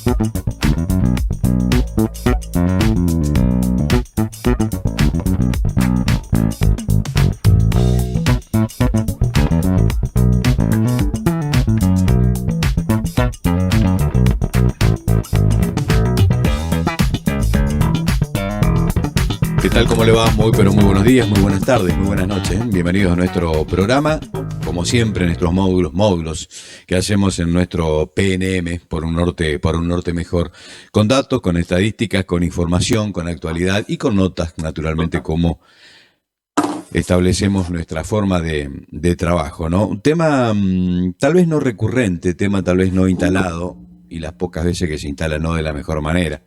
¿Qué tal? ¿Cómo le va? Muy, pero muy buenos días, muy buenas tardes, muy buenas noches. Bienvenidos a nuestro programa, como siempre, nuestros módulos que hacemos en nuestro PNM, por un norte mejor, con datos, con estadísticas, con información, con actualidad y con notas, naturalmente, como establecemos nuestra forma de trabajo, ¿no? Un tema tal vez no recurrente, tema tal vez no instalado, y las pocas veces que se instala no de la mejor manera.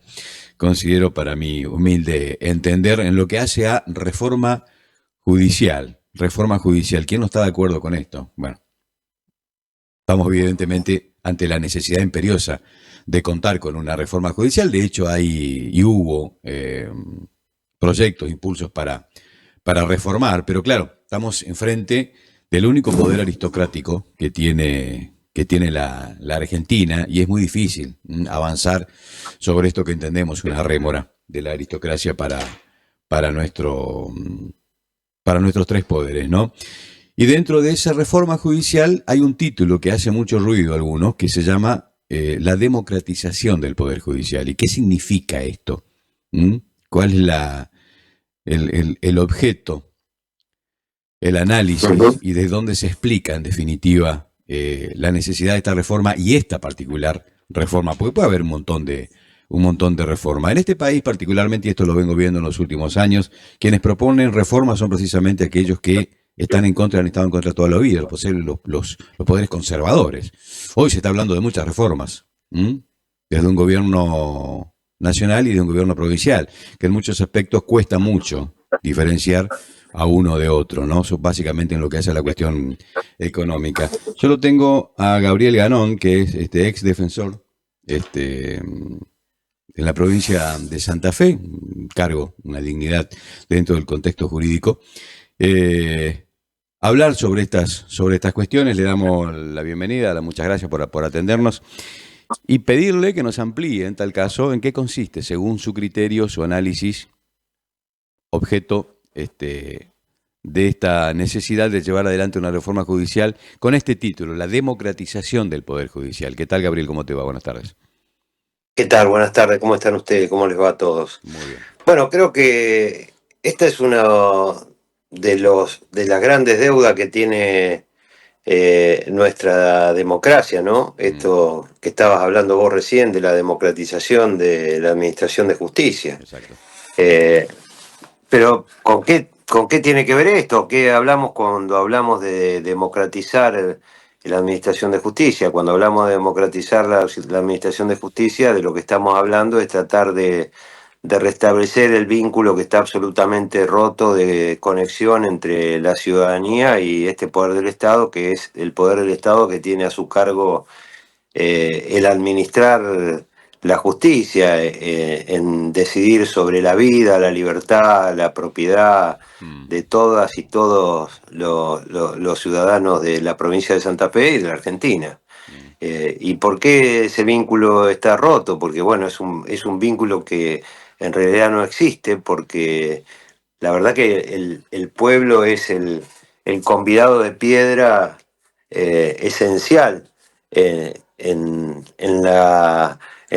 Considero para mi humilde entender en lo que hace a reforma judicial. Reforma judicial. ¿Quién no está de acuerdo con esto? Bueno, estamos evidentemente ante la necesidad imperiosa de contar con una reforma judicial. De hecho, hay y hubo proyectos, impulsos para reformar, pero claro, estamos enfrente del único poder aristocrático que tiene la Argentina, y es muy difícil avanzar sobre esto que entendemos una rémora de la aristocracia para, para nuestros tres poderes, ¿no? Y dentro de esa reforma judicial hay un título que hace mucho ruido a algunos, que se llama la democratización del poder judicial. ¿Y qué significa esto? ¿Cuál es el objeto, el análisis y de dónde se explica en definitiva la necesidad de esta reforma y esta particular reforma? Porque puede haber un montón de reformas. En este país particularmente, y esto lo vengo viendo en los últimos años, quienes proponen reformas son precisamente aquellos que están en contra, han estado en contra toda la vida, los poderes conservadores. Hoy se está hablando de muchas reformas, desde un gobierno nacional y de un gobierno provincial, que en muchos aspectos cuesta mucho diferenciar a uno de otro, ¿no? Básicamente en lo que hace a la cuestión económica. Yo lo tengo a Gabriel Ganón, que es ex defensor en la provincia de Santa Fe, un cargo, una dignidad dentro del contexto jurídico. Hablar sobre estas cuestiones. Le damos la bienvenida, muchas gracias por atendernos y pedirle que nos amplíe, en tal caso, en qué consiste, según su criterio, su análisis, objeto de esta necesidad de llevar adelante una reforma judicial con este título, la democratización del Poder Judicial. ¿Qué tal, Gabriel? ¿Cómo te va? Buenas tardes. ¿Qué tal? Buenas tardes, ¿cómo están ustedes? ¿Cómo les va a todos? Muy bien. Bueno, creo que esta es una de las grandes deudas que tiene nuestra democracia, ¿no? Esto que estabas hablando vos recién de la democratización de la administración de justicia. Exacto. Pero ¿con qué tiene que ver esto? ¿Qué hablamos cuando hablamos de democratizar la administración de justicia? Cuando hablamos de democratizar la administración de justicia, de lo que estamos hablando es tratar de restablecer el vínculo que está absolutamente roto de conexión entre la ciudadanía y este poder del Estado, que es el poder del Estado que tiene a su cargo el administrar la justicia, en decidir sobre la vida, la libertad, la propiedad de todas y todos los ciudadanos de la provincia de Santa Fe y de la Argentina. ¿Y por qué ese vínculo está roto? Porque bueno, es un vínculo que en realidad no existe, porque la verdad que el pueblo es el convidado de piedra esencial en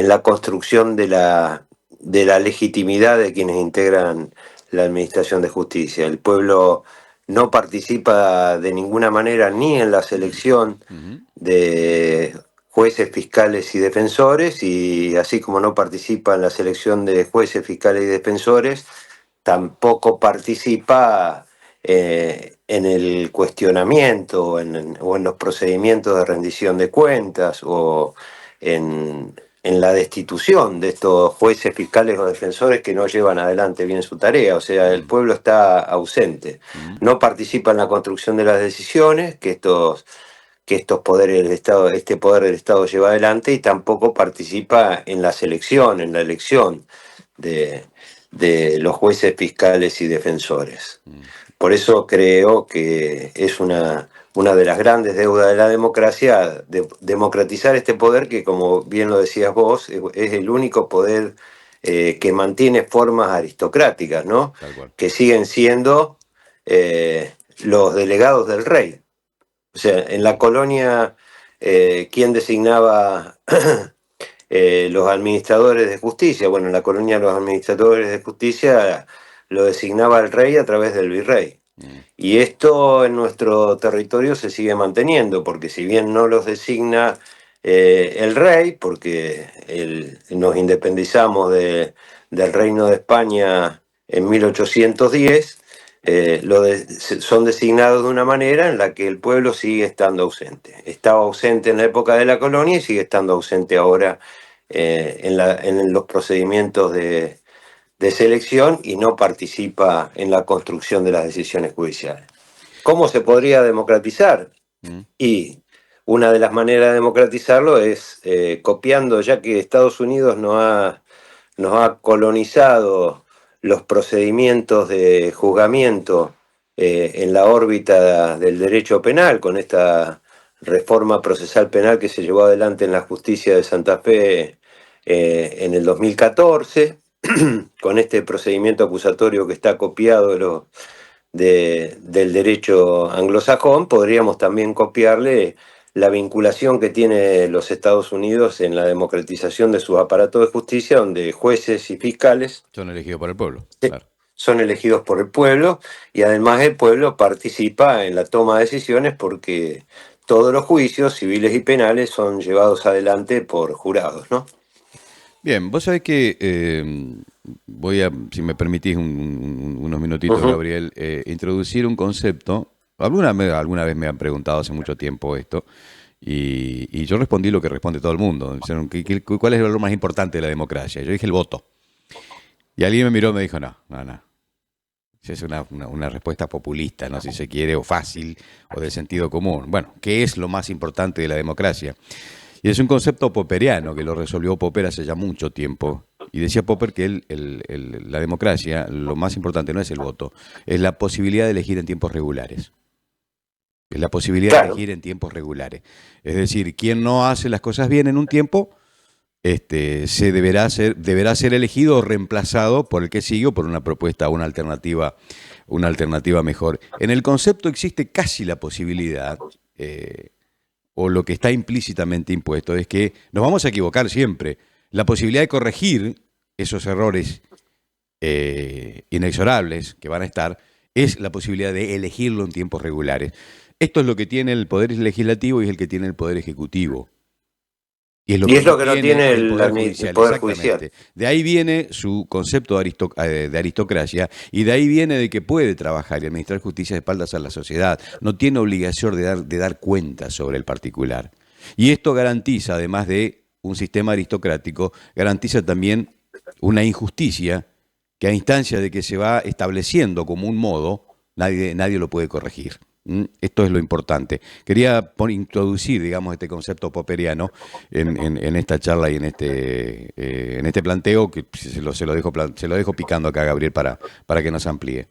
la construcción de la legitimidad de quienes integran la administración de justicia. El pueblo no participa de ninguna manera ni en la selección de jueces, fiscales y defensores, y así como no participa en la selección de jueces, fiscales y defensores, tampoco participa en el cuestionamiento o en los procedimientos de rendición de cuentas o en la destitución de estos jueces, fiscales o defensores que no llevan adelante bien su tarea. O sea, el pueblo está ausente. No participa en la construcción de las decisiones que estos poderes del Estado, este poder del Estado lleva adelante, y tampoco participa en la selección, en la elección de los jueces, fiscales y defensores. Por eso creo que es una una de las grandes deudas de la democracia, democratizar este poder que, como bien lo decías vos, es el único poder que mantiene formas aristocráticas, ¿no? Tal cual. Que siguen siendo los delegados del rey. O sea, en la colonia, ¿quién designaba los administradores de justicia? Bueno, en la colonia los administradores de justicia lo designaba el rey a través del virrey. Mm. Y esto en nuestro territorio se sigue manteniendo, porque si bien no los designa el rey, porque nos independizamos del Reino de España en 1810, son designados de una manera en la que el pueblo sigue estando ausente. Estaba ausente en la época de la colonia y sigue estando ausente ahora en los procedimientos de selección y no participa en la construcción de las decisiones judiciales. ¿Cómo se podría democratizar? Mm. Y una de las maneras de democratizarlo es copiando, ya que Estados Unidos nos ha colonizado los procedimientos de juzgamiento en la órbita del derecho penal, con esta reforma procesal penal que se llevó adelante en la justicia de Santa Fe en el 2014, con este procedimiento acusatorio que está copiado del derecho anglosajón, podríamos también copiarle la vinculación que tiene los Estados Unidos en la democratización de sus aparatos de justicia, donde jueces y fiscales Son elegidos por el pueblo, claro. son elegidos por el pueblo y además el pueblo participa en la toma de decisiones porque todos los juicios civiles y penales son llevados adelante por jurados, ¿no? Bien, vos sabés que voy a, si me permitís unos minutitos, Ujú. Gabriel, introducir un concepto. Alguna vez me han preguntado hace mucho tiempo esto y yo respondí lo que responde todo el mundo. Dijeron, ¿cuál es el valor más importante de la democracia? Yo dije el voto. Y alguien me miró y me dijo, no, no, no. Esa es una respuesta populista, ¿no? Si se quiere, o fácil, o de sentido común. Bueno, ¿qué es lo más importante de la democracia? Y es un concepto popperiano que lo resolvió Popper hace ya mucho tiempo. Y decía Popper que la democracia, lo más importante no es el voto, es la posibilidad de elegir en tiempos regulares. Es la posibilidad de Claro. elegir en tiempos regulares. Es decir, quien no hace las cosas bien en un tiempo, deberá ser elegido o reemplazado por el que sigue o por una propuesta, una alternativa mejor. En el concepto existe casi la posibilidad, o lo que está implícitamente impuesto, es que nos vamos a equivocar siempre. La posibilidad de corregir esos errores inexorables que van a estar es la posibilidad de elegirlo en tiempos regulares. Esto es lo que tiene el Poder Legislativo y es el que tiene el Poder Ejecutivo. Y es lo Y que es no lo que no tiene tiene el Poder el Judicial, Poder Judicial. exactamente. De ahí viene su concepto de aristocracia y de ahí viene de que puede trabajar y administrar justicia de espaldas a la sociedad. No tiene obligación de dar cuentas sobre el particular. Y esto garantiza, además de un sistema aristocrático, garantiza también una injusticia que a instancia de que se va estableciendo como un modo, nadie lo puede corregir. Esto es lo importante. Quería introducir, digamos, este concepto popperiano en esta charla y en este planteo que se lo dejo picando acá a Gabriel para que nos amplíe.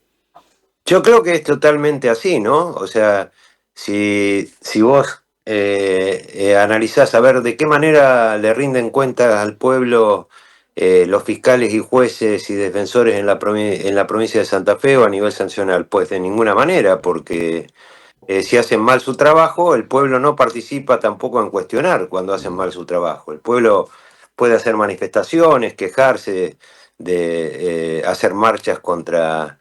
Yo creo que es totalmente así, ¿no? O sea, si vos analizás a ver de qué manera le rinden cuentas al pueblo los fiscales y jueces y defensores en en la provincia de Santa Fe o a nivel sancional, pues de ninguna manera, porque si hacen mal su trabajo, el pueblo no participa tampoco en cuestionar cuando hacen Mm. mal su trabajo. El pueblo puede hacer manifestaciones, quejarse, hacer marchas contra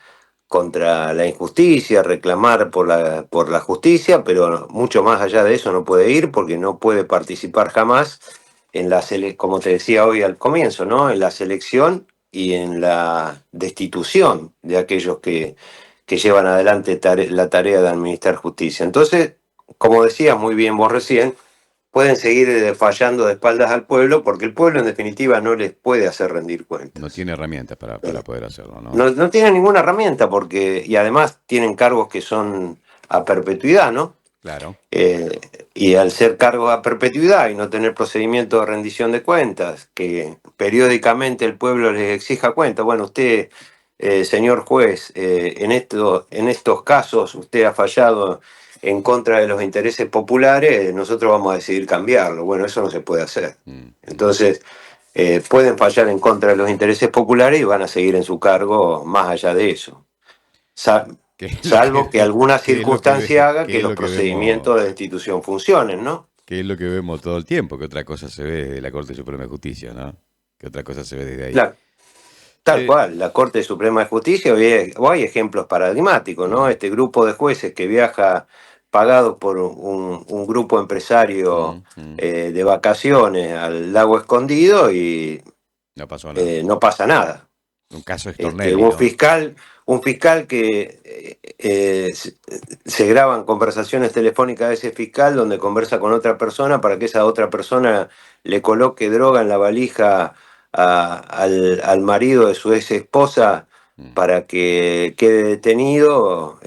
la injusticia, reclamar por la justicia, pero mucho más allá de eso no puede ir porque no puede participar jamás en como te decía hoy al comienzo, ¿no? En la selección y en la destitución de aquellos que llevan adelante la tarea de administrar justicia. Entonces, como decías muy bien vos recién, pueden seguir fallando de espaldas al pueblo porque el pueblo en definitiva no les puede hacer rendir No cuentas. tiene herramientas para poder hacerlo, ¿no? No tienen ninguna herramienta porque, y además tienen cargos que son a perpetuidad, ¿no? Claro. Eh, y al ser cargos a perpetuidad y no tener procedimiento de rendición de cuentas, que periódicamente el pueblo les exija cuentas, bueno, usted, señor juez, en estos casos usted ha fallado en contra de los intereses populares, nosotros vamos a decidir cambiarlo. Bueno, eso no se puede hacer. Entonces, pueden fallar en contra de los intereses populares y van a seguir en su cargo más allá de eso. Salvo que alguna circunstancia haga que los procedimientos de la institución funcionen, ¿no? Que es lo que vemos todo el tiempo, que otra cosa se ve desde la Corte Suprema de Justicia, ¿no? Que otra cosa se ve desde ahí. Tal cual, la Corte Suprema de Justicia, hoy hay ejemplos paradigmáticos, ¿no? Este grupo de jueces que viaja pagado por un grupo empresario de vacaciones al lago Escondido y no pasó nada. No pasa nada. Un caso Stornelli, un fiscal que se graban conversaciones telefónicas de ese fiscal donde conversa con otra persona para que esa otra persona le coloque droga en la valija al marido de su ex esposa para que quede detenido,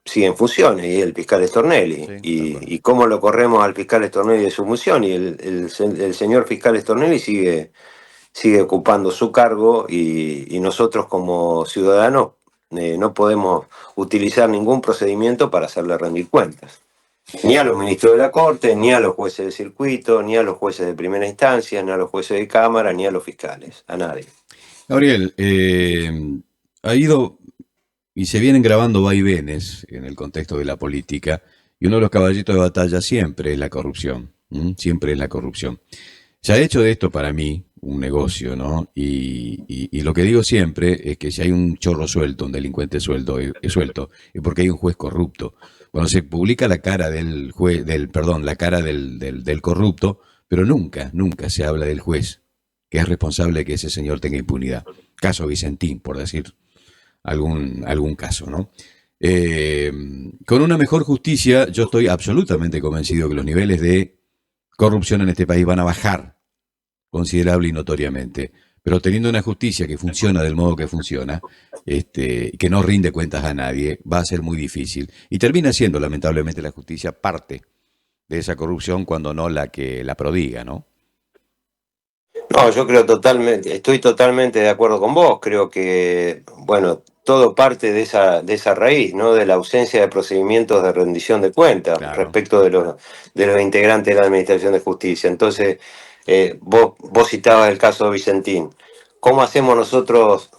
sigue en funciones, y el fiscal Stornelli. Sí, y cómo lo corremos al fiscal Stornelli de su función, y el señor fiscal Stornelli sigue ocupando su cargo, y nosotros como ciudadanos no podemos utilizar ningún procedimiento para hacerle rendir cuentas. Ni a los ministros de la Corte, ni a los jueces de circuito, ni a los jueces de primera instancia, ni a los jueces de Cámara, ni a los fiscales, a nadie. Gabriel, ha ido y se vienen grabando vaivenes en el contexto de la política, y uno de los caballitos de batalla siempre es la corrupción, siempre es la corrupción. Se ha hecho de esto para mí un negocio, ¿no? Y lo que digo siempre es que si hay un chorro suelto, un delincuente suelto, es porque hay un juez corrupto. Cuando se publica la cara del corrupto, pero nunca se habla del juez, que es responsable de que ese señor tenga impunidad. Caso Vicentín, por decir algún caso, ¿no? Con una mejor justicia, yo estoy absolutamente convencido que los niveles de corrupción en este país van a bajar considerable y notoriamente. Pero teniendo una justicia que funciona del modo que funciona, que no rinde cuentas a nadie, va a ser muy difícil. Y termina siendo, lamentablemente, la justicia parte de esa corrupción, cuando no la que la prodiga, ¿no? No, yo creo estoy totalmente de acuerdo con vos. Creo que, bueno, todo parte de esa raíz, ¿no? De la ausencia de procedimientos de rendición de cuentas, claro, respecto de los integrantes de la Administración de Justicia. Entonces, vos citabas el caso de Vicentín. ¿Cómo hacemos nosotros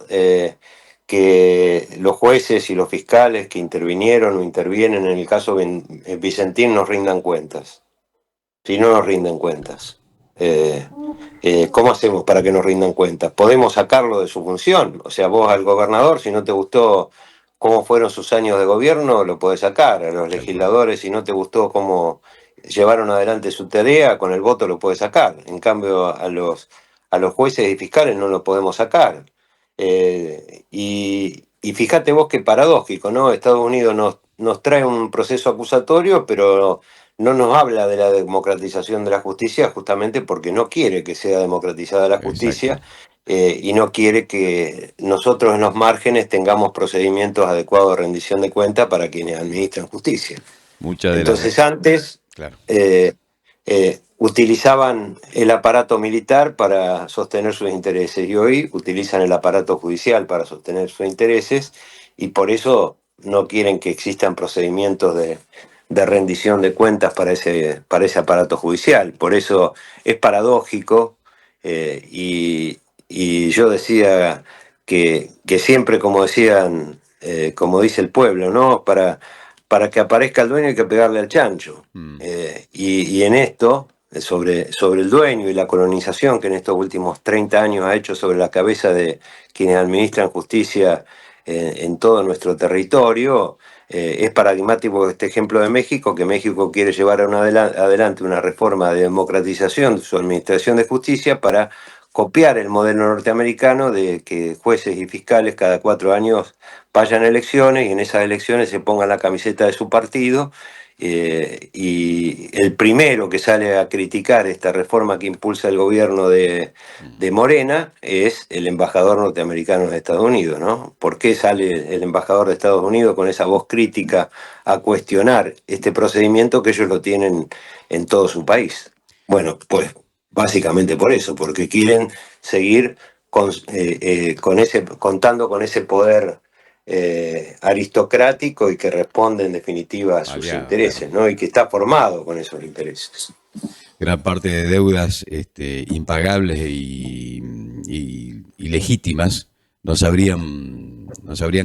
que los jueces y los fiscales que intervinieron o intervienen en el caso Vicentín nos rindan cuentas? Si no nos rinden cuentas. ¿Cómo hacemos para que nos rindan cuentas? ¿Podemos sacarlo de su función? O sea, vos al gobernador, si no te gustó cómo fueron sus años de gobierno, lo podés sacar. A los legisladores, si no te gustó cómo llevaron adelante su tarea, con el voto lo podés sacar. En cambio, a los jueces y fiscales no lo podemos sacar. Y fíjate vos qué paradójico, ¿no? Estados Unidos nos trae un proceso acusatorio, pero no nos habla de la democratización de la justicia, justamente porque no quiere que sea democratizada la justicia, y no quiere que nosotros en los márgenes tengamos procedimientos adecuados de rendición de cuentas para quienes administran justicia. Entonces antes claro, utilizaban el aparato militar para sostener sus intereses, y hoy utilizan el aparato judicial para sostener sus intereses, y por eso no quieren que existan procedimientos de rendición de cuentas para ese aparato judicial. Por eso es paradójico, y yo decía que siempre, como decían, como dice el pueblo, ¿no? Para que aparezca el dueño hay que pegarle al chancho. Y en esto, sobre el dueño y la colonización que en estos últimos 30 años ha hecho sobre la cabeza de quienes administran justicia en todo nuestro territorio, es paradigmático este ejemplo de México, que México quiere llevar adelante una reforma de democratización de su administración de justicia para copiar el modelo norteamericano de que jueces y fiscales cada 4 años vayan a elecciones, y en esas elecciones se pongan la camiseta de su partido. Y el primero que sale a criticar esta reforma que impulsa el gobierno de Morena es el embajador norteamericano de Estados Unidos, ¿no? ¿Por qué sale el embajador de Estados Unidos con esa voz crítica a cuestionar este procedimiento que ellos lo tienen en todo su país? Bueno, pues básicamente por eso, porque quieren seguir contando con ese poder aristocrático y que responde en definitiva a sus intereses, ¿no? Y que está formado con esos intereses. Gran parte de deudas impagables y legítimas no se habrían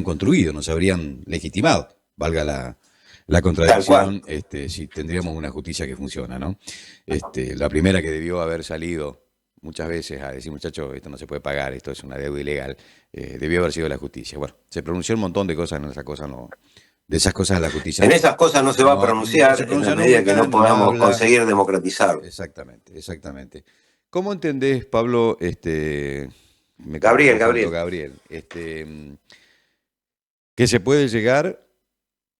construido, no se habrían legitimado, valga la contradicción, si tendríamos una justicia que funciona, ¿no? La primera que debió haber salido muchas veces a decir, muchachos, esto no se puede pagar, esto es una deuda ilegal, debió haber sido la justicia. Bueno, se pronunció un montón de cosas, en esas cosas no. De esas cosas la justicia. En esas cosas no se va a pronunciar en la medida que no podamos conseguir democratizarlo. Exactamente. ¿Cómo entendés, Pablo, Gabriel, que se puede llegar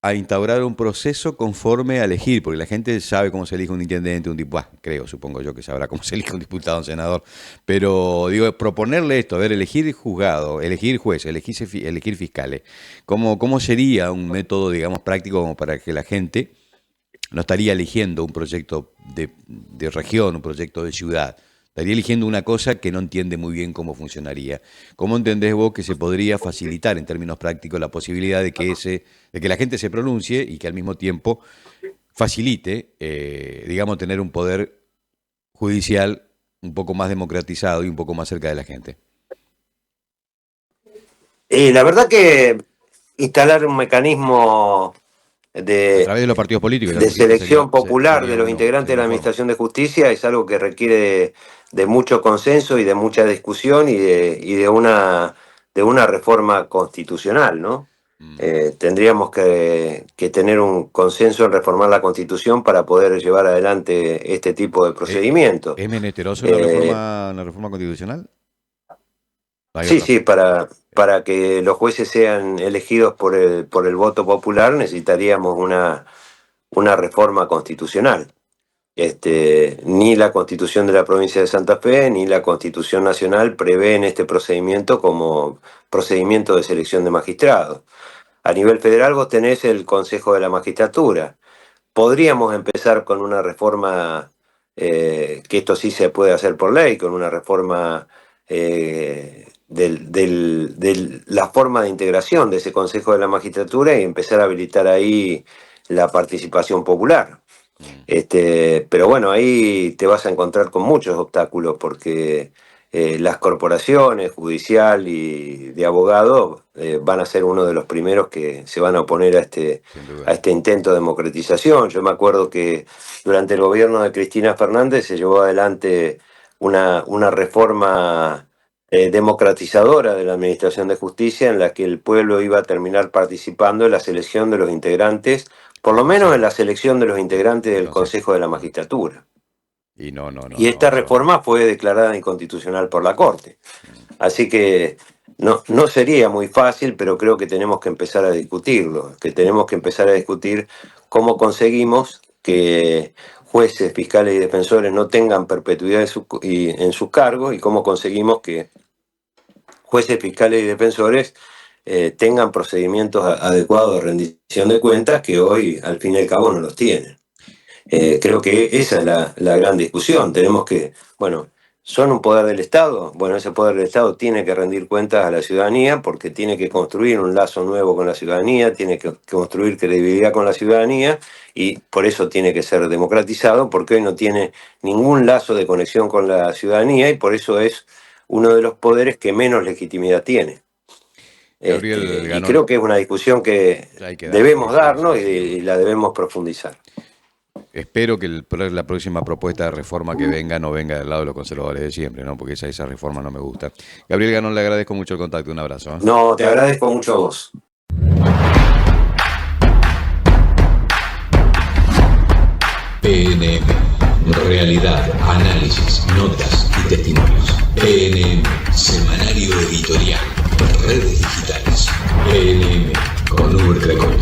a instaurar un proceso conforme a elegir? Porque la gente sabe cómo se elige un intendente, un diputado, supongo yo que sabrá cómo se elige un diputado, un senador, pero digo, proponerle esto, a ver, elegir juzgado, elegir juez, elegir fiscales, ¿cómo sería un método, digamos, práctico como para que la gente no estaría eligiendo un proyecto de región, un proyecto de ciudad? Estaría eligiendo una cosa que no entiende muy bien cómo funcionaría. ¿Cómo entendés vos que se podría facilitar en términos prácticos la posibilidad de que la gente se pronuncie y que al mismo tiempo facilite, digamos, tener un poder judicial un poco más democratizado y un poco más cerca de la gente? La verdad que instalar un mecanismo a través de los partidos políticos, de selección popular de los integrantes de la Administración de Justicia es algo que requiere de mucho consenso y de mucha discusión y de una reforma constitucional, ¿no? Tendríamos que tener un consenso en reformar la Constitución para poder llevar adelante este tipo de procedimientos. ¿Es menesteroso una reforma constitucional? Sí, para que los jueces sean elegidos por el voto popular necesitaríamos una reforma constitucional. Ni la Constitución de la provincia de Santa Fe ni la Constitución Nacional prevén este procedimiento como procedimiento de selección de magistrados. A nivel federal vos tenés el Consejo de la Magistratura. Podríamos empezar con una reforma, que esto sí se puede hacer por ley, con una reforma de la forma de integración de ese Consejo de la Magistratura y empezar a habilitar ahí la participación popular. Pero bueno, ahí te vas a encontrar con muchos obstáculos porque las corporaciones judicial y de abogados van a ser uno de los primeros que se van a oponer a este intento de democratización. Yo me acuerdo que durante el gobierno de Cristina Fernández se llevó adelante una reforma democratizadora de la Administración de Justicia en la que el pueblo iba a terminar participando en la selección de los integrantes, por lo menos en la selección de los integrantes del Consejo de la Magistratura. Y esta reforma fue declarada inconstitucional por la Corte. Así que no sería muy fácil, pero creo que tenemos que empezar a discutirlo, que tenemos que empezar a discutir cómo conseguimos que jueces, fiscales y defensores no tengan perpetuidad en sus cargos y cómo conseguimos que jueces, fiscales y defensores tengan procedimientos adecuados de rendición de cuentas que hoy al fin y al cabo no los tienen. Creo que esa es la gran discusión. Tenemos que, ¿son un poder del Estado? Bueno, ese poder del Estado tiene que rendir cuentas a la ciudadanía porque tiene que construir un lazo nuevo con la ciudadanía, tiene que construir credibilidad con la ciudadanía y por eso tiene que ser democratizado porque hoy no tiene ningún lazo de conexión con la ciudadanía y por eso es uno de los poderes que menos legitimidad tiene. Y creo que es una discusión que debemos darnos y la debemos profundizar. Espero que la próxima propuesta de reforma que venga no venga del lado de los conservadores de siempre, ¿no? Porque esa reforma no me gusta. Gabriel Ganón, le agradezco mucho el contacto. Un abrazo. No, te agradezco mucho a vos. PNM. Realidad, análisis, notas y testimonios. PNM. Semanario editorial. Redes digitales. PNM. Con Uber Crecol.